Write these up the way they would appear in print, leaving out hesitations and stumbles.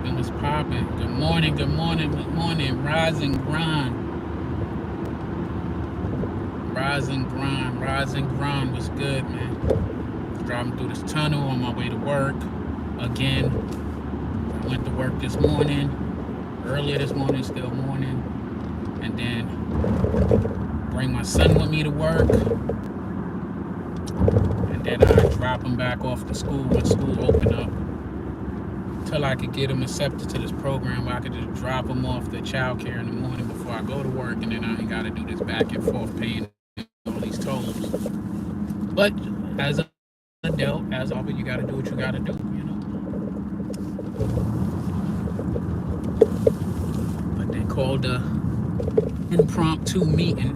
popping? What's popping? Good morning, good morning, good morning. Rise and grind. Rise and grind, rise and grind. What's good, man? Driving through this tunnel on my way to work. Again, I went to work this morning, earlier this morning, still morning. And then bring my son with me to work. And then I drop him back off to school when school open up. Till I could get him accepted to this program where I could just drop him off to child care in the morning before I go to work, and then I ain't gotta do this back and forth paying all these tolls. But as an adult, as always, you gotta do what you gotta do, you know. But they called a impromptu meeting,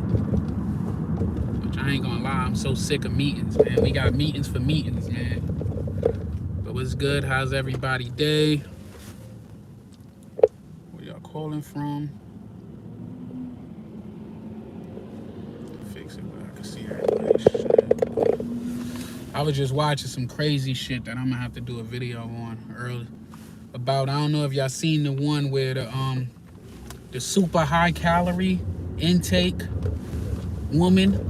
which I ain't gonna lie, I'm so sick of meetings, man. We got meetings for meetings, man. But what's good? How's everybody day? Where y'all calling from? Fix it where I can see everybody's shit. I was just watching some crazy shit that I'm gonna have to do a video on early about. I don't know if y'all seen the one where the super high calorie intake woman.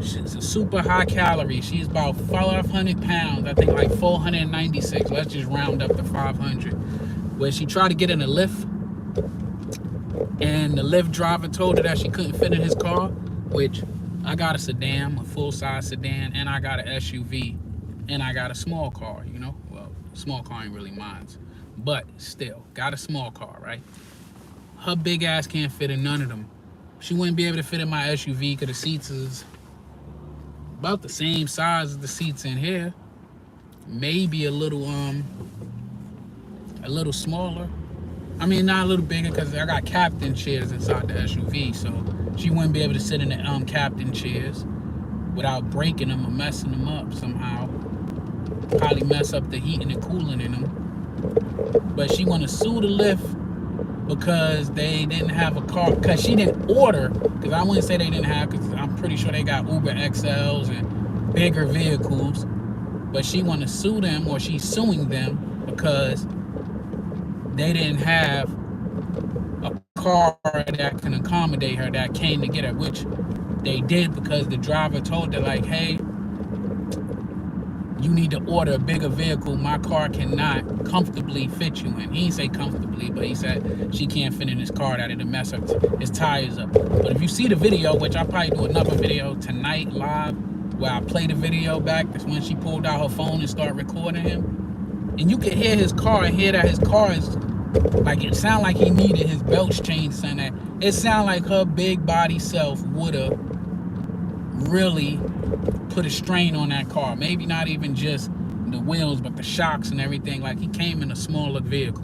She's a super high calorie. She's about 500 pounds. I think like 496. Let's just round up to 500. Where she tried to get in a lift, and the lift driver told her that she couldn't fit in his car, which I got a sedan, a full-size sedan, and I got an SUV, and I got a small car, you know? Well, small car ain't really mine, but still, got a small car, right? Her big ass can't fit in none of them. She wouldn't be able to fit in my SUV because the seats is about the same size as the seats in here. Maybe a little smaller. I mean, not a little bigger because I got captain chairs inside the SUV, so she wouldn't be able to sit in the captain chairs without breaking them or messing them up somehow. Probably mess up the heating and cooling in them. But she want to sue the lift because they didn't have a car, because she didn't order, because I wouldn't say they didn't have, because I'm pretty sure they got Uber XLs and bigger vehicles, but she want to sue them, or she's suing them because they didn't have a car that can accommodate her, that came to get her, which they did, because the driver told her, like, hey, you need to order a bigger vehicle. My car cannot comfortably fit you in. He didn't say comfortably, but he said she can't fit in his car, that it'll mess up his tires up. But if you see the video, which I'll probably do another video tonight live, where I play the video back, that's when she pulled out her phone and started recording him. And you can hear his car and hear that his car is, like, it sounded like he needed his belts changed, and that it sounded like her big body self would have really put a strain on that car. Maybe not even just the wheels, but the shocks and everything. Like, he came in a smaller vehicle,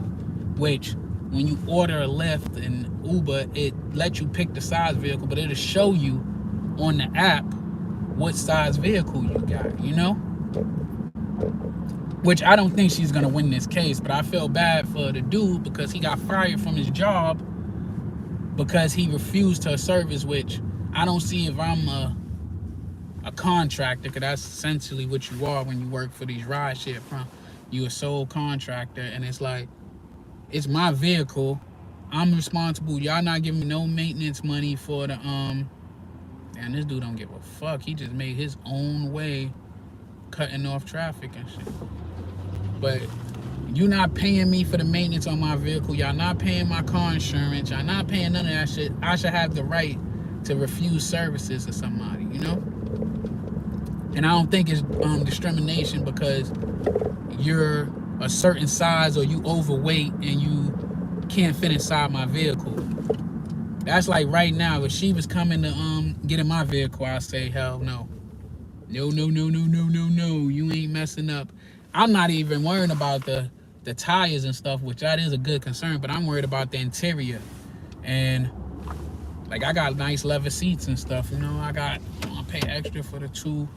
which when you order a Lyft and Uber, it lets you pick the size vehicle, but it'll show you on the app what size vehicle you got, you know? Which I don't think she's gonna win this case, but I feel bad for the dude because he got fired from his job because he refused her service, which I don't see if I'm a contractor, because that's essentially what you are when you work for these ride share firms. You a sole contractor, and it's like, it's my vehicle, I'm responsible. Y'all not giving me no maintenance money for the and this dude don't give a fuck. He just made his own way, cutting off traffic and shit. But you not paying me for the maintenance on my vehicle. Y'all not paying my car insurance. Y'all not paying none of that shit. I should have the right to refuse services to somebody, you know? And I don't think it's discrimination because you're a certain size or you overweight and you can't fit inside my vehicle. That's like right now, if she was coming to get in my vehicle, I'd say, hell no. No, no, no, no, no, no, no. You ain't messing up. I'm not even worrying about the tires and stuff, which that is a good concern, but I'm worried about the interior. And like, I got nice leather seats and stuff, you know. I pay extra for the two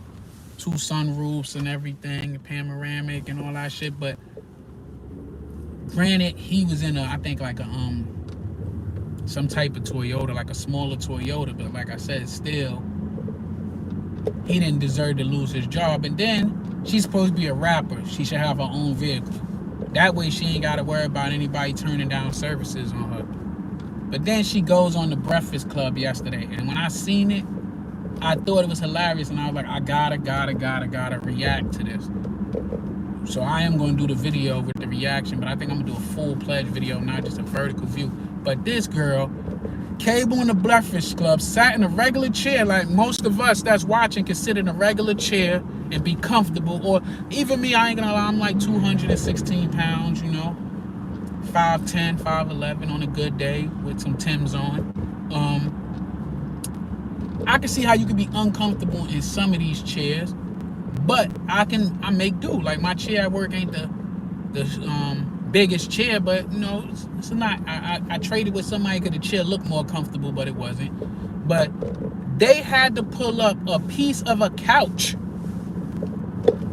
sunroofs and everything, panoramic and all that shit. But granted, he was in I think like a some type of Toyota, like a smaller Toyota, but like I said, still, he didn't deserve to lose his job. And then she's supposed to be a rapper. She should have her own vehicle. That way she ain't got to worry about anybody turning down services on her. But then she goes on the Breakfast Club yesterday, and when I seen it, I thought it was hilarious, and I was like, I gotta react to this. So I am going to do the video with the reaction, but I think I'm going to do a full-fledged video, not just a vertical view. But this girl came on the Breakfast Club, sat in a regular chair, like most of us that's watching can sit in a regular chair and be comfortable. Or even me, I ain't gonna lie, I'm like 216 pounds, you know, 5'10", 5'11" on a good day with some Timbs on. I can see how you could be uncomfortable in some of these chairs, but I make do. Like, my chair at work ain't the biggest chair, but you know, it's not. I traded with somebody because the chair looked more comfortable, but it wasn't. But they had to pull up a piece of a couch.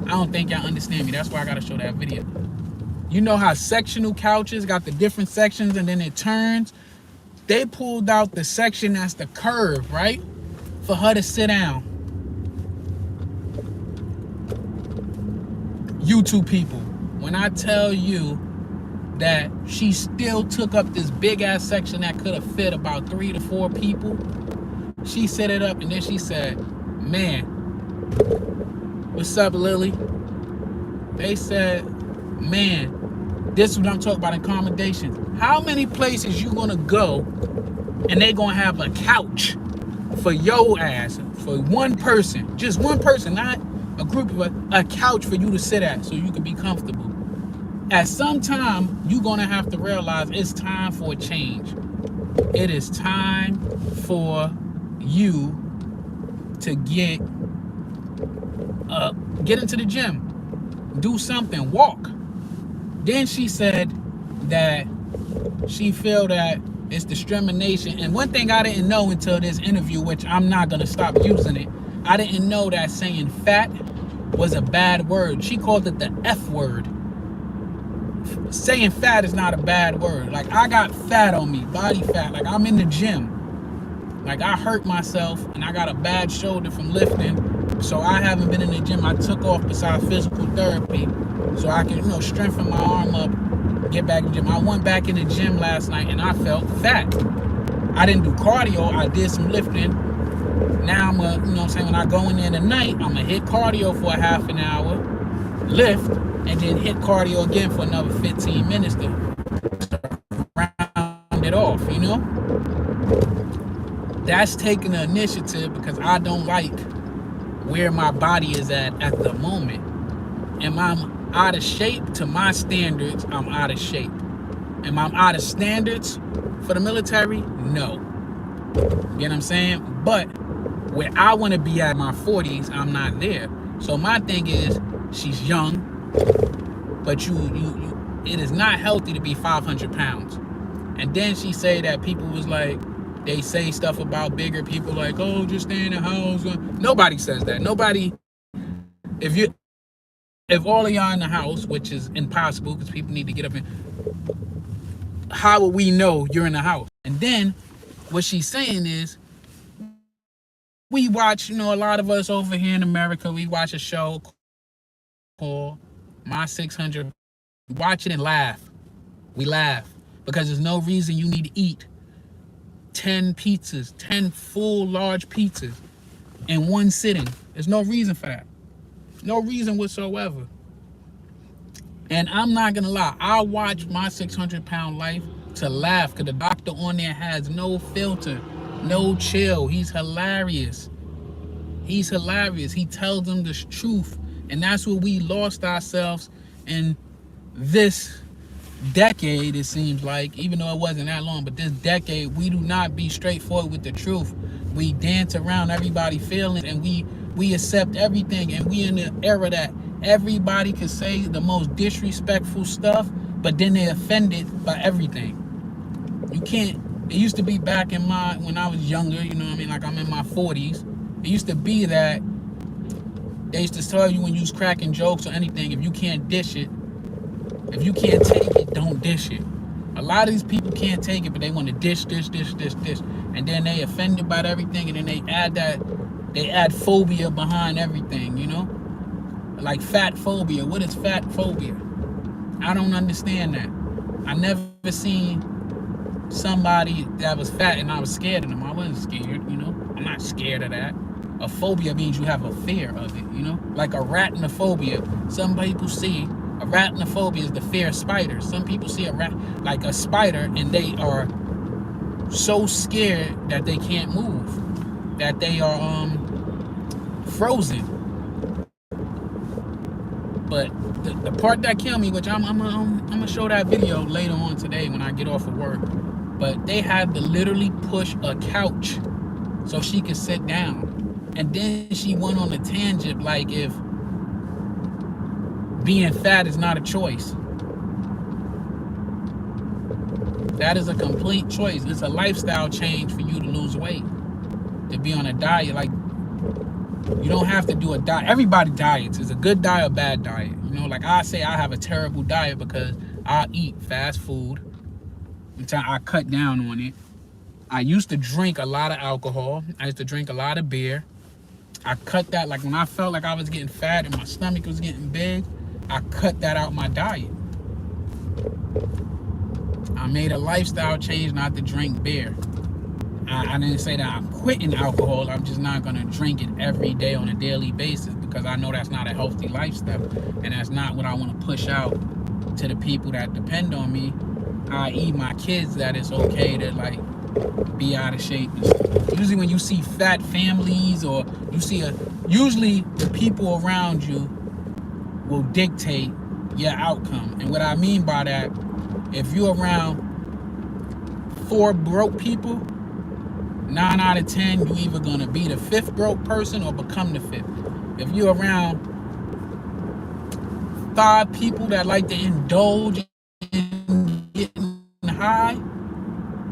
I don't think y'all understand me. That's why I gotta show that video. You know how sectional couches got the different sections and then it turns? They pulled out the section that's the curve, right? For her to sit down. YouTube people, when I tell you that she still took up this big ass section that could have fit about 3 to 4 people, she set it up, and then she said, man, what's up, Lily? They said, man, this is what I'm talking about, accommodations. How many places you gonna go and they gonna have a couch for your ass, for one person, just one person, not a group of a couch for you to sit at so you can be comfortable. At some time, you're gonna have to realize it's time for a change. It is time for you to get into the gym, do something, walk. Then she said that she feel that it's discrimination. And one thing I didn't know until this interview, which I'm not gonna stop using it, I didn't know that saying fat was a bad word. She called it the F word. Saying fat is not a bad word. Like, I got fat on me, body fat. Like, I'm in the gym. Like, I hurt myself and I got a bad shoulder from lifting. So I haven't been in the gym. I took off besides physical therapy so I can, you know, strengthen my arm up, get back in the gym. I went back in the gym last night and I felt fat. I didn't do cardio. I did some lifting. Now I'm you know what I'm saying, when I go in there tonight, I'm gonna hit cardio for a half an hour, lift, and then hit cardio again for another 15 minutes to round it off, you know? That's taking the initiative because I don't like where my body is at the moment. Am I out of shape? To my standards, I'm out of shape. Am I out of standards for the military? No. You get what I'm saying? But where I want to be at my 40s, I'm not there. So my thing is, she's young, but it is not healthy to be 500 pounds. And then she say that people was like, they say stuff about bigger people like, oh, just stay in the house. Nobody says that. Nobody, if all of y'all in the house, which is impossible because people need to get up and, how will we know you're in the house? And then what she's saying is, we watch, you know, a lot of us over here in America, we watch a show called My 600. We watch it and laugh. We laugh because there's no reason you need to eat 10 pizzas, 10 full large pizzas in one sitting. There's no reason for that. No reason whatsoever. And I'm not gonna lie, I watch My 600 Pound Life to laugh because the doctor on there has no filter, no chill. He's hilarious. He's hilarious. He tells them the truth. And that's where we lost ourselves in this decade, it seems like, even though it wasn't that long, but this decade, we do not be straightforward with the truth. We dance around everybody's feelings and we accept everything, and we in the era that everybody can say the most disrespectful stuff, but then they're offended by everything. You can't, it used to be back in when I was younger, you know what I mean, like I'm in my 40s, it used to be that they used to tell you when you was cracking jokes or anything, if you can't dish it, if you can't take it, don't dish it. A lot of these people can't take it, but they want to dish. And then they offended by everything, and then they add phobia behind everything, you know? Like fat phobia. What is fat phobia? I don't understand that. I never seen somebody that was fat and I was scared of them. I wasn't scared, you know. I'm not scared of that. A phobia means you have a fear of it, you know. Like arachnophobia. Some people see arachnophobia is the fear of spiders. Some people see like a spider and they are so scared that they can't move, that they are frozen. But the part that killed me, which I'm gonna show that video later on today when I get off of work. But they had to literally push a couch so she could sit down, and then she went on a tangent like if being fat is not a choice. That is a complete choice. It's a lifestyle change for you to lose weight, to be on a diet. Like, you don't have to do a diet. Everybody diets. It's a good diet or bad diet. You know, like I say, I have a terrible diet because I eat fast food until I cut down on it. I used to drink a lot of alcohol. I used to drink a lot of beer. I cut that. Like when I felt like I was getting fat and my stomach was getting big, I cut that out my diet. I made a lifestyle change not to drink beer. I didn't say that I'm quitting alcohol. I'm just not going to drink it every day on a daily basis because I know that's not a healthy lifestyle. And that's not what I want to push out to the people that depend on me, i.e. my kids, that it's okay to like be out of shape. Usually when you see fat families or you see usually the people around you will dictate your outcome. And what I mean by that, if you're around 4 broke people, 9 out of 10, you either gonna be the 5th broke person or become the 5th. If you're around 5 people that like to indulge in getting high,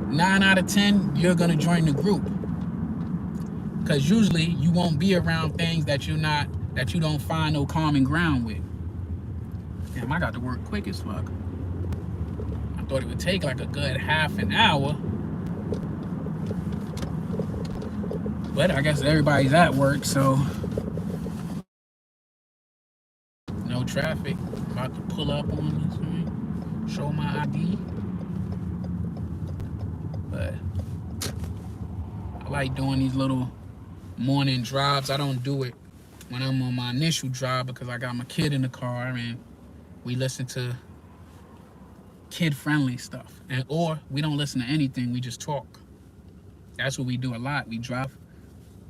9 out of 10, you're gonna join the group. Because usually you won't be around things that you don't find no common ground with. Damn, I got to work quick as fuck. I thought it would take like a good half an hour. But I guess everybody's at work, so no traffic. I'm about to pull up on this thing, show my ID. But I like doing these little morning drives. I don't do it when I'm on my initial drive because I got my kid in the car and we listen to kid-friendly stuff. Or we don't listen to anything, we just talk. That's what we do a lot. We drive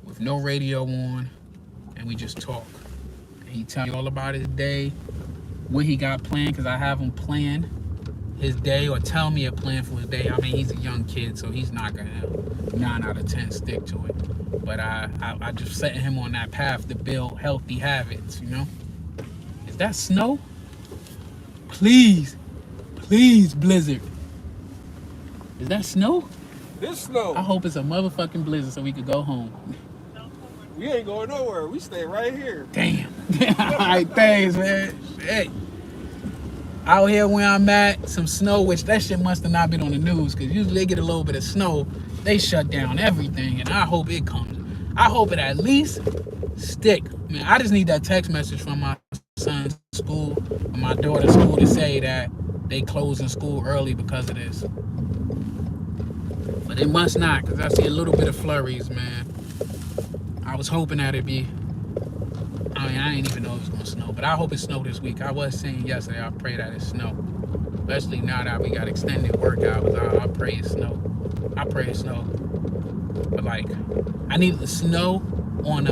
with no radio on and we just talk. And he tells me all about his day, what he got planned, because I have him plan his day or tell me a plan for his day. I mean, he's a young kid, so he's not gonna 9 out of 10 stick to it. But I just set him on that path to build healthy habits, you know? Is that snow? Please, blizzard. Is that snow? This snow. I hope it's a motherfucking blizzard so we could go home. We ain't going nowhere. We stay right here. Damn. All right, thanks, man. Shit. Out here where I'm at, some snow, which that shit must have not been on the news, because usually they get a little bit of snow, they shut down everything, and I hope it comes. I hope it at least stick. Man, I just need that text message from my son's school, or my daughter's school, to say that they closing school early because of this. But it must not, because I see a little bit of flurries, man. I was hoping that it'd be, I mean, I didn't even know it was going to snow, but I hope it snowed this week. I was saying yesterday, I pray that it snow. Especially now that we got extended work hours, I pray it snow. I pray it snow. But like, I need the snow on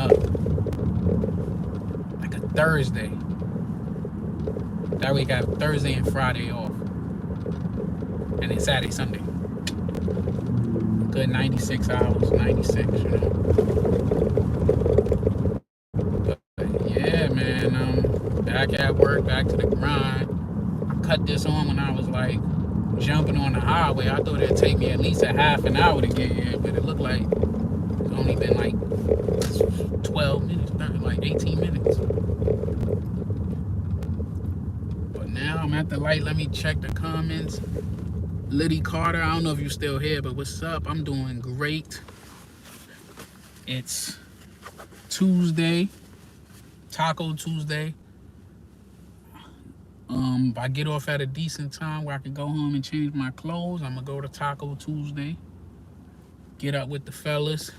like a Thursday. That week I have Thursday and Friday off. And then Saturday, Sunday. Good 96 hours, 96, you know. But yeah, man, back at work, back to the grind. I cut this on when I was like jumping on the highway. I thought it'd take me at least a half an hour to get here, but it looked like it's only been like 12 minutes, like 18 minutes. But now I'm at the light. Let me check the comments. Liddy Carter, I don't know if you're still here, but what's up? I'm doing great. It's Tuesday, Taco Tuesday. If I get off at a decent time where I can go home and change my clothes, I'm gonna go to Taco Tuesday. Get up with the fellas.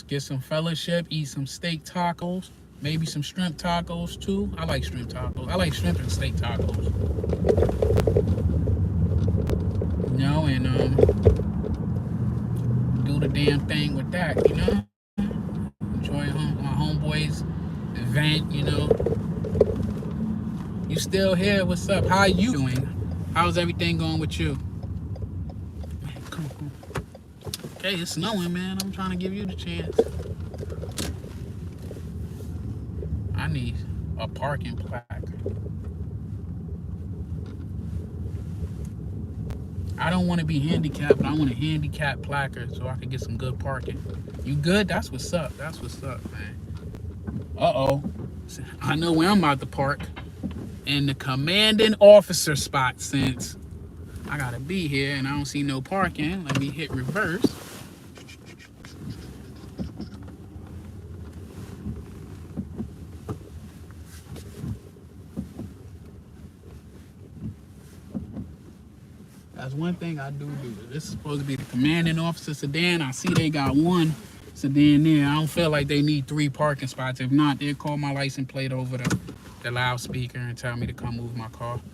Get some fellowship, eat some steak tacos, maybe some shrimp tacos too. I like shrimp tacos. I like shrimp and steak tacos. You know, and do the damn thing with that, you know? Enjoy my homeboys event, you know. You still here? What's up? How you doing? How's everything going with you? Man, come on. Okay, it's snowing, man. I'm trying to give you the chance. I need a parking plaque. I don't want to be handicapped, but I want a handicap placard so I can get some good parking. You good? That's what's up. That's what's up, man. Uh-oh. I know where I'm about to park. In the commanding officer spot, since I gotta be here and I don't see no parking. Let me hit reverse. That's one thing I do. This is supposed to be the commanding officer sedan. I see they got one sedan there. I don't feel like they need 3 parking spots. If not, they'll call my license plate over the loudspeaker and tell me to come move my car. Let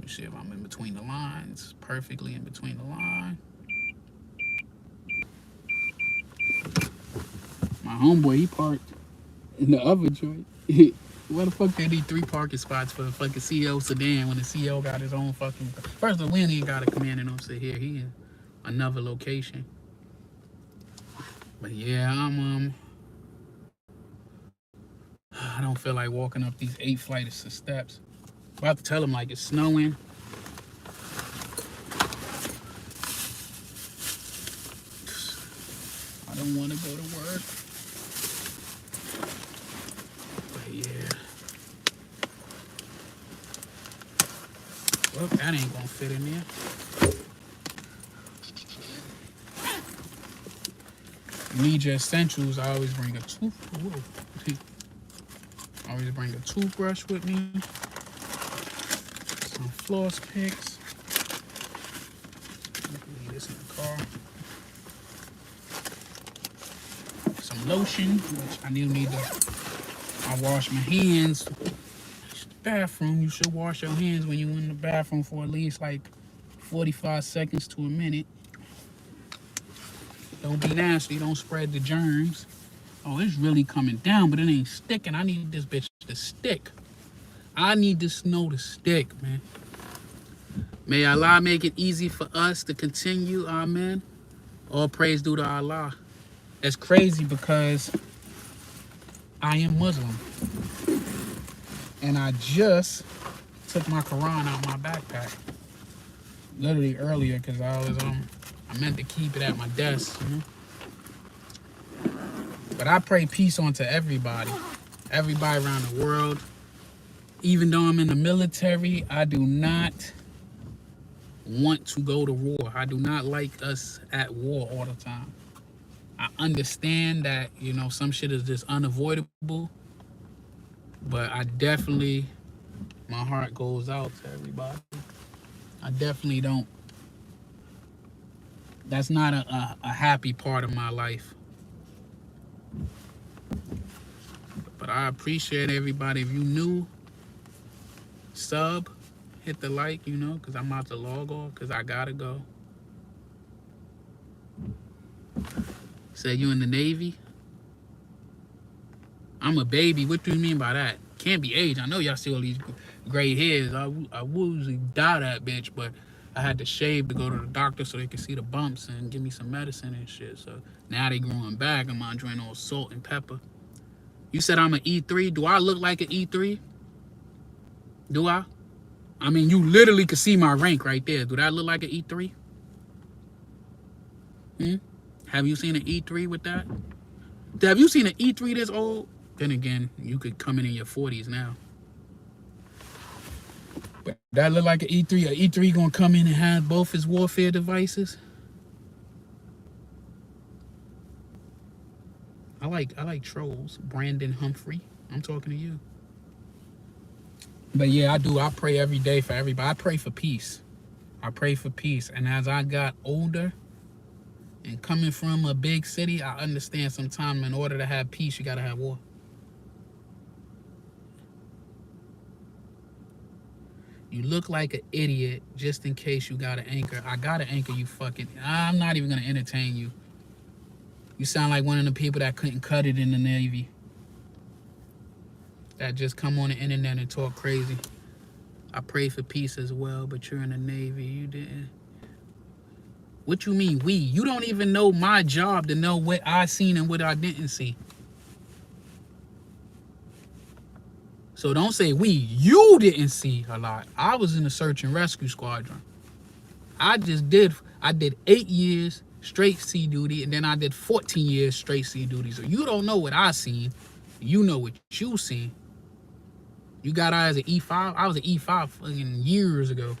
me see if I'm in between the lines. Perfectly in between the line. My homeboy, he parked in the other joint. Why the fuck they need 3 parking spots for a fucking CEO sedan when the CEO got his own fucking... First of all, we ain't got a commanding officer here. He in another location. But yeah, I don't feel like walking up these 8 flights of steps. About to tell him like it's snowing. I don't want to go to work. But yeah. Well, that ain't gonna fit in there. You need your essentials. I always bring a toothbrush with me. Some floss picks. Leave this in the car. Some lotion, which I need to. I wash my hands. Bathroom, you should wash your hands when you're in the bathroom for at least like 45 seconds to a minute. Don't be nasty, don't spread the germs. Oh, it's really coming down, but it ain't sticking. I need this bitch to stick. I need this snow to stick, man. May Allah make it easy for us to continue, amen. All praise due to Allah. It's crazy because I am Muslim. And I just took my Quran out my backpack. Literally earlier, because I meant to keep it at my desk, you know. But I pray peace onto everybody around the world. Even though I'm in the military, I do not want to go to war. I do not like us at war all the time. I understand that, you know, some shit is just unavoidable. But I definitely, my heart goes out to everybody. I definitely don't. That's not a happy part of my life. But I appreciate everybody. If you new, sub, hit the like, you know, because I'm about to log off because I got to go. Say you in the Navy? I'm a baby. What do you mean by that? Can't be age. I know y'all see all these gray hairs. I usually dye that bitch, but I had to shave to go to the doctor so they could see the bumps and give me some medicine and shit. So now they growing back. I'm enjoying all salt and pepper. You said I'm an E3. Do I look like an E3? Do I? I mean, you literally could see my rank right there. Do that look like an E3? Have you seen an E3 with that? Have you seen an E3 this old? Then again, you could come in your 40s now. But that look like an E3. An E3 gonna come in and have both his warfare devices? I like trolls. Brandon Humphrey. I'm talking to you. But yeah, I do. I pray every day for everybody. I pray for peace. I pray for peace. And as I got older and coming from a big city, I understand sometimes in order to have peace, you gotta have war. You look like an idiot just in case you got an anchor. I got an anchor, you fucking. I'm not even gonna entertain you. You sound like one of the people that couldn't cut it in the Navy. That just come on the internet and talk crazy. I pray for peace as well, but you're in the Navy. You didn't. What you mean, we? You don't even know my job to know what I seen and what I didn't see. So don't say we. You didn't see a lot. I was in the search and rescue squadron. I did 8 years straight sea duty, and then I did 14 years straight sea duty. So you don't know what I seen. You know what you seen. You got out as an E5? I was an E5 fucking years ago.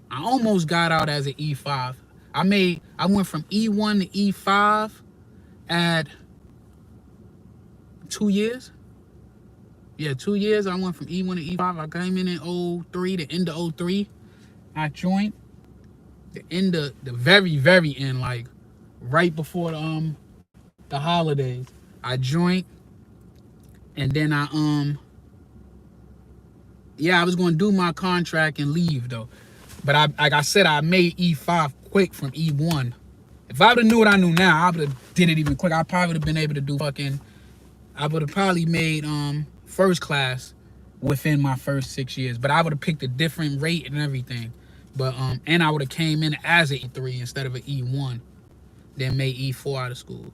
I almost got out as an E5. I went from E1 to E5 at 2 years. Yeah, 2 years. I went from E1 to E5. I came in 03, the end of 03. I joined. The very, very end, like right before the holidays. I joined. And then I was gonna do my contract and leave though. But like I said, I made E5 quick from E1. If I would have knew what I knew now, I would have did it even quick. I probably would have been able to do I would have probably made first class within my first 6 years. But I would have picked a different rate and everything. But and I would have came in as an E3 instead of an E1. Then made E4 out of school.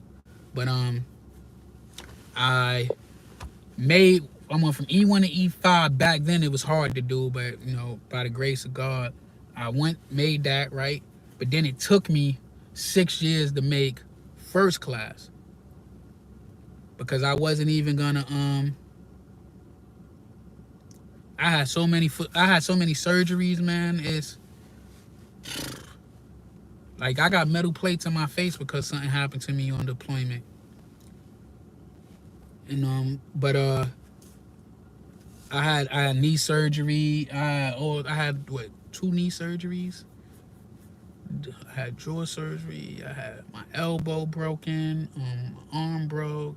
But I went from E1 to E5. Back then it was hard to do, but you know, by the grace of God, I made that, right? But then it took me 6 years to make first class because I wasn't even gonna I had so many surgeries, man. It's like I got metal plates in my face because something happened to me on deployment. And I had knee surgery. I had 2 knee surgeries. I had jaw surgery. I had my elbow broken. My arm broke.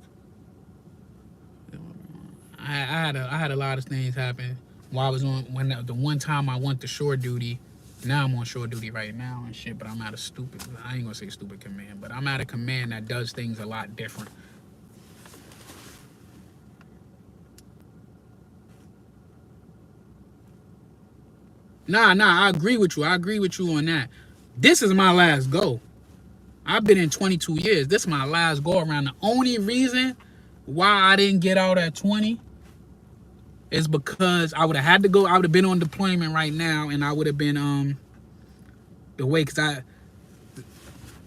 I had a lot of things happen while I was the one time I went to shore duty. Now I'm on shore duty right now and shit. But I'm at I ain't gonna say stupid command, but I'm at a command that does things a lot different. Nah, I agree with you. I agree with you on that. This is my last go. I've been in 22 years. This is my last go around. The only reason why I didn't get out at 20 is because I would have had to go. I would have been on deployment right now, and I would have been the way, because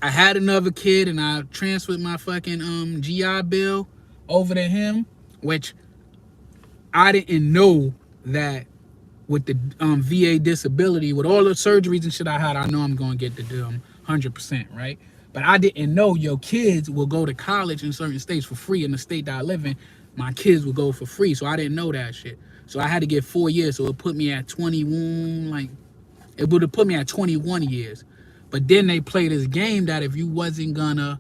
I had another kid, and I transferred my fucking GI Bill over to him, which I didn't know that. With the VA disability, with all the surgeries and shit I had, I know I'm going to get to do them 100%, right? But I didn't know your kids will go to college in certain states for free. In the state that I live in, my kids will go for free. So I didn't know that shit. So I had to get 4 years. So it put me at 21, it would have put me at 21 years. But then they play this game that if you wasn't going to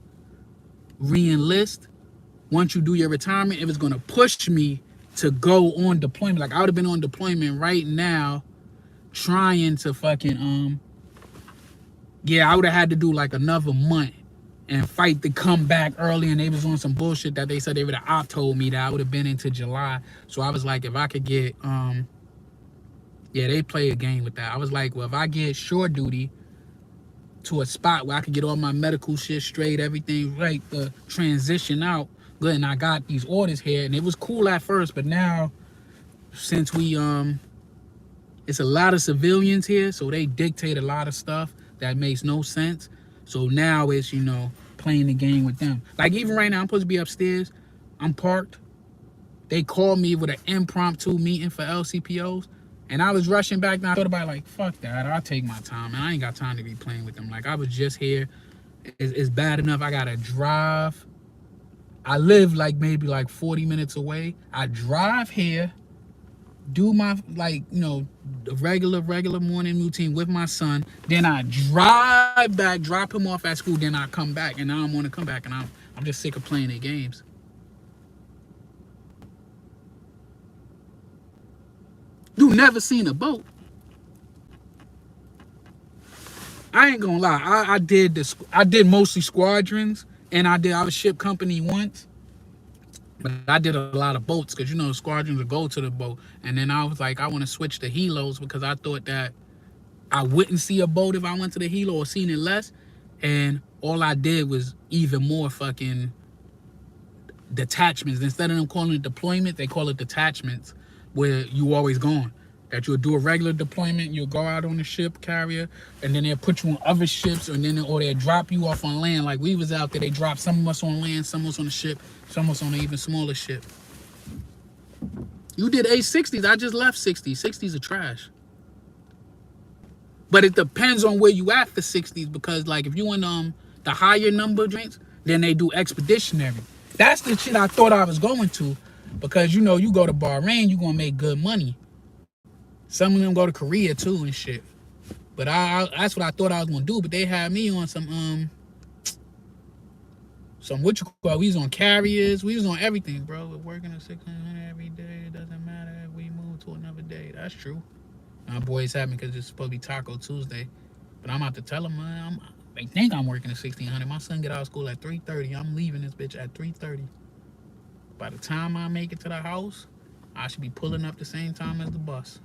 re-enlist, once you do your retirement, it was going to push me to go on deployment. Like I would have been on deployment right now trying to fucking I would have had to do like another month and fight to come back early, and they was on some bullshit that they said they would have told me that I would have been into July. So I was like, if I could get they play a game with that. I was like, well, if I get shore duty to a spot where I could get all my medical shit straight, everything right, the transition out good, and I got these orders here, and it was cool at first, but now since we it's a lot of civilians here, so they dictate a lot of stuff that makes no sense. So now it's, you know, playing the game with them. Like even right now, I'm supposed to be upstairs, I'm parked, they called me with an impromptu meeting for LCPOs, and I was rushing back, and I thought about it, like, fuck that, I'll take my time, and I ain't got time to be playing with them. Like I was just here, it's bad enough I gotta drive. I live like maybe like 40 minutes away. I drive here do my, like, the regular morning routine with my son. Then I drive back, drop him off at school. Then I come back, and now I'm want to come back, and I'm just sick of playing their games. You never seen a boat? I ain't gonna lie. I did mostly squadrons, and I was ship company once. But I did a lot of boats because squadrons would go to the boat, and then I was like, I want to switch to helos because I thought that I wouldn't see a boat if I went to the helo, or seen it less. And all I did was even more fucking detachments. Instead of them calling it deployment, they call it detachments, where you always gone. That you'll do a regular deployment, you'll go out on the ship carrier, and then they'll put you on other ships, or they'll drop you off on land. Like we was out there, they dropped some of us on land, some of us on the ship, some of us on an even smaller ship. You did A60s, I just left 60s. 60s are trash. But it depends on where you at for 60s, because like if you in the higher number drinks, then they do expeditionary. That's the shit I thought I was going to, because you go to Bahrain, you gonna make good money. Some of them go to Korea too and shit. But that's what I thought I was gonna do. But they had me on some what you call, we was on carriers, we was on everything, bro. We're working at 600 every day. It doesn't matter if we move to another day. That's true. My boys have me because it's supposed to be Taco Tuesday. But I'm about to tell them, man, they think I'm working at 1600. My son get out of school at 3:30. I'm leaving this bitch at 3:30. By the time I make it to the house, I should be pulling up the same time as the bus.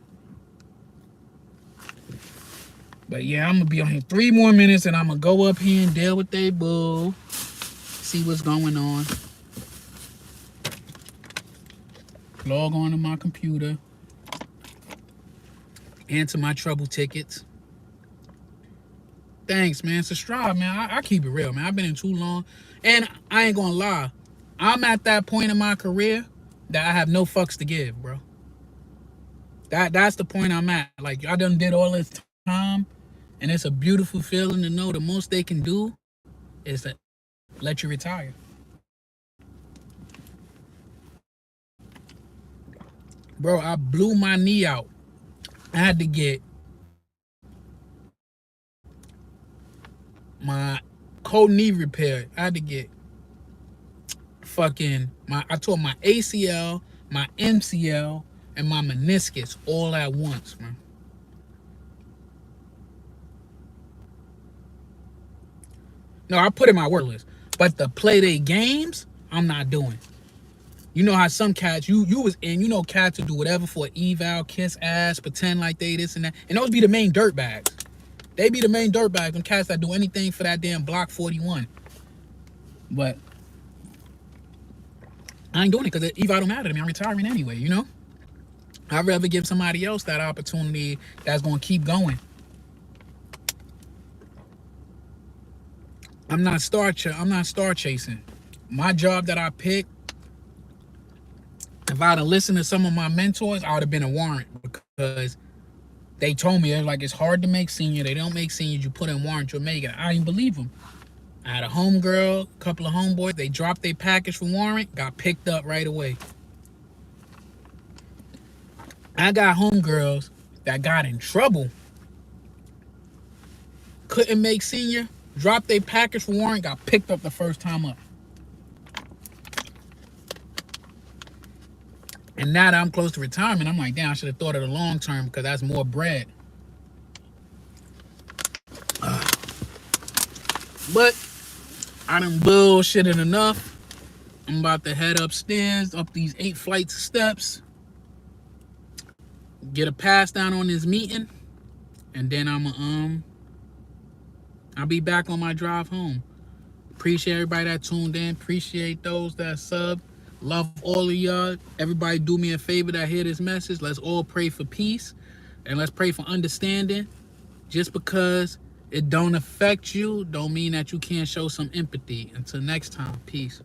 But yeah, I'm gonna be on here 3 more minutes, and I'm gonna go up here and deal with they bull. See what's going on. Log on to my computer. Answer my trouble tickets. Thanks, man. Subscribe, man. I keep it real, man. I've been in too long. And I ain't gonna lie. I'm at that point in my career that I have no fucks to give, bro. That's the point I'm at. Like, I done did all this time, and it's a beautiful feeling to know the most they can do is to let you retire. Bro, I blew my knee out. I had to get my whole knee repaired. I had to get I tore my ACL, my MCL, and my meniscus all at once, man. No, I put in my work list. But the play day games, I'm not doing. You know how some cats, you was in, cats will do whatever for an eval, kiss ass, pretend like they this and that. And those be the main dirt bags. They be the main dirt bags, them cats that do anything for that damn Block 41. But I ain't doing it because eval don't matter to me. I'm retiring anyway, I'd rather give somebody else that opportunity that's going to keep going. I'm not star chasing. My job that I picked, if I'd have listened to some of my mentors, I would have been a warrant, because they told me, they're like, it's hard to make senior. They don't make seniors. You put in warrant, you'll make it. I didn't believe them. I had a homegirl, a couple of homeboys. They dropped their package for warrant, got picked up right away. I got homegirls that got in trouble. Couldn't make senior, dropped their package for warrant, got picked up the first time up. And now that I'm close to retirement, I'm like, damn, I should have thought of the long term, because that's more bread. But I done bullshitted enough. I'm about to head upstairs, up these 8 flights of steps, get a pass down on this meeting, and then I'll be back on my drive home. Appreciate everybody that tuned in. Appreciate those that subbed. Love all of y'all. Everybody do me a favor that hear this message. Let's all pray for peace, and let's pray for understanding. Just because it don't affect you don't mean that you can't show some empathy. Until next time, peace.